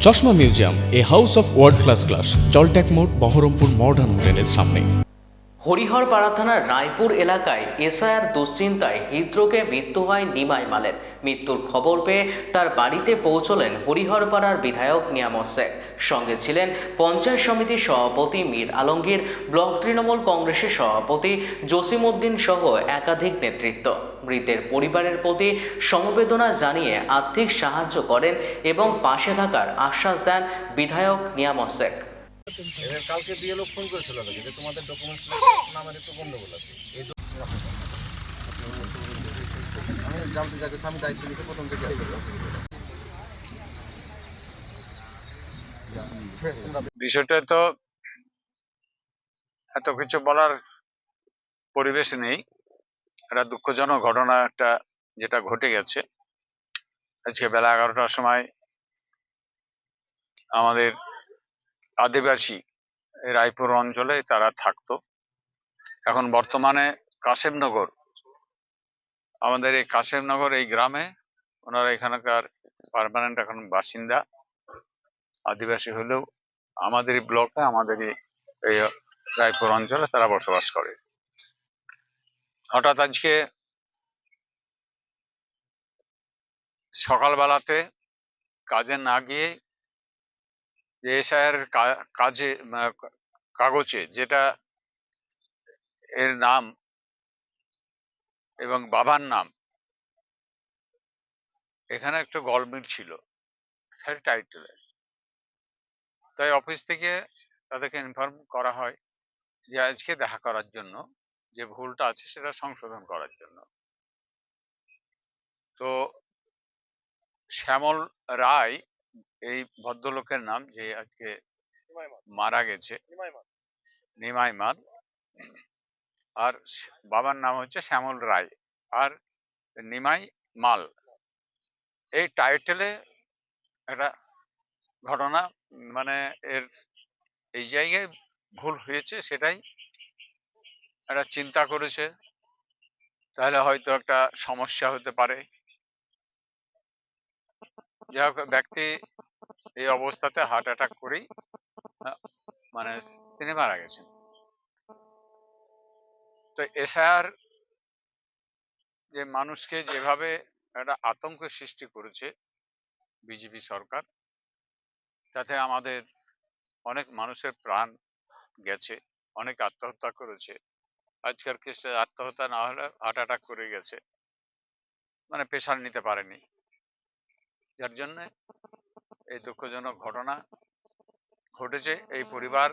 চশমা museum, a house of world class, জলট্যাক মোড়, বহরমপুর মডার্ন হোটেলের সামনে। হরিহরপাড়া থানার রায়পুর এলাকায় এসআইআর দুশ্চিন্তায় হৃদরোগে মৃত্যু হয় নিমাই মালের। মৃত্যুর খবর পেয়ে তার বাড়িতে পৌঁছলেন হরিহরপাড়ার বিধায়ক নিয়ামত শেখ। সঙ্গে ছিলেন পঞ্চায়েত সমিতির সভাপতি মীর আলমগীর, ব্লক তৃণমূল কংগ্রেসের সভাপতি জসিমউদ্দিন সহ একাধিক নেতৃত্ব। মৃতের পরিবারের প্রতি সমবেদনা জানিয়ে আর্থিক সাহায্য করেন এবং পাশে থাকার আশ্বাস দেন বিধায়ক নিয়ামত শেখ। এবার কালকে বিএলও ফোন করেছিল আমাকে যে তোমাদের ডকুমেন্টস নামের একটু গন্ডগোল আছে। এই আমি জানতে চাইছি, আমি দায়িত্ব নিতে প্রথম থেকে বিষয়টা তো এত কিছু বলার পরিবেশ নেই। একটা দুঃখজনক ঘটনা একটা যেটা ঘটে গেছে আজকে বেলা 11টার সময়। আমাদের আদিবাসী এই রায়পুর অঞ্চলে তারা থাকতো। এখন বর্তমানে কাশেমনগর, আমাদের এই কাশেমনগর এই গ্রামে ওনারা এখানকার পার্মানেন্ট এখন বাসিন্দা। আদিবাসী হলেও আমাদেরই ব্লকে, আমাদেরই এই রায়পুর অঞ্চলে তারা বসবাস করে। হঠাৎ আজকে সকালবেলাতে কাজে না গিয়ে যে এসআইআর কাজে কাগজে যেটা এর নাম এবং বাবার নাম, এখানে একটা গলমিল ছিল টাইটেলে। তাই অফিস থেকে তাদেরকে ইনফর্ম করা হয় যে আজকে দেখা করার জন্য, যে ভুলটা আছে সেটা সংশোধন করার জন্য। তো শ্যামল রায় এই ভদ্রলোকের নাম, যে আজকে মারা গেছে, নিমাই মাল। আর বাবার নাম হচ্ছে শ্যামল রায় আর নিমাই মাল। এই টাইটেলে একটা ঘটনা, মানে এর এই জায়গায় ভুল হয়েছে, সেটাই একটা চিন্তা করেছে, তাহলে হয়তো একটা সমস্যা হতে পারে। যাই হোক, ব্যক্তি এই অবস্থাতে হার্ট অ্যাটাক করেই মানে তিনি মারা গেছেন। তো এসআইআর যে মানুষকে যেভাবে একটা আতঙ্কের সৃষ্টি করেছে বিজেপি সরকার, তাতে আমাদের অনেক মানুষের প্রাণ গেছে, অনেক আত্মহত্যা করেছে। আজকের কেসে আত্মহত্যা না হলে হার্ট অ্যাটাক করে গেছে, মানে প্রেশার নিতে পারেনি, যার জন্য এই দুঃখজনক ঘটনা ঘটেছে। এই পরিবার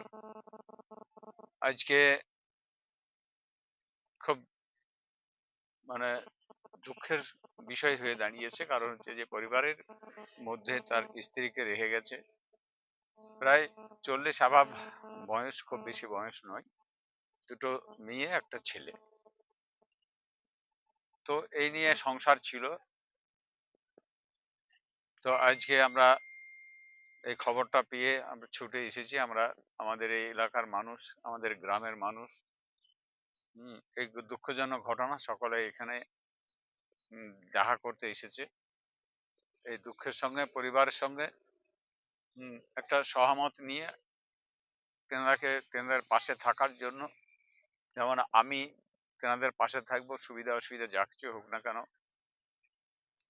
আজকে খুব মানে দুঃখের বিষয় হয়ে দাঁড়িয়েছে, কারণ হচ্ছে যে পরিবারের মধ্যে তার স্ত্রীকে রেখে গেছে, প্রায় 40 আবাব বয়স, খুব বেশি বয়স নয়, দুটো মেয়ে একটা ছেলে। তো এই নিয়ে সংসার ছিল। তো আজকে আমরা এই খবরটা পেয়ে আমরা ছুটে এসেছি। আমরা আমাদের এই এলাকার মানুষ, আমাদের গ্রামের মানুষ, এই দুঃখজনক ঘটনা সকলে এখানে দেখা করতে এসেছে। এই দুঃখের সঙ্গে পরিবারের সঙ্গে একটা সহমত নিয়ে তেনাদের পাশে থাকার জন্য, যেমন আমি তেনাদের পাশে থাকবো, সুবিধা অসুবিধা যা কিছু হোক না কেন।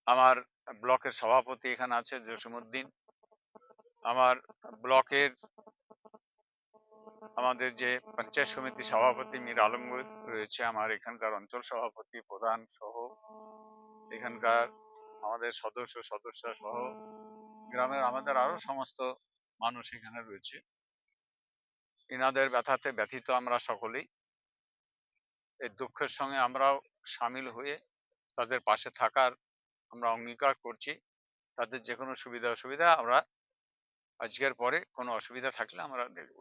আমার ব্লকের সভাপতি এখানে আছে জসিমউদ্দিন, আমার ব্লকের আমাদের যে পঞ্চায়েত সমিতি সভাপতি মীর আলমগীর রয়েছে, আমার এখানকার অঞ্চল সভাপতি প্রধান সহ এখানকার আমাদের সদস্য সহ গ্রামের আমাদের আরো সমস্ত মানুষ এখানে রয়েছে। এনাদের ব্যথাতে ব্যথিত আমরা সকলেই। এই দুঃখের সঙ্গে আমরাও সামিল হয়ে তাদের পাশে থাকার আমরা অঙ্গীকার করছি। তাদের যে কোনো সুবিধা অসুবিধা আমরা আজকের পরে কোনো অসুবিধা থাকলে আমরা দেখব।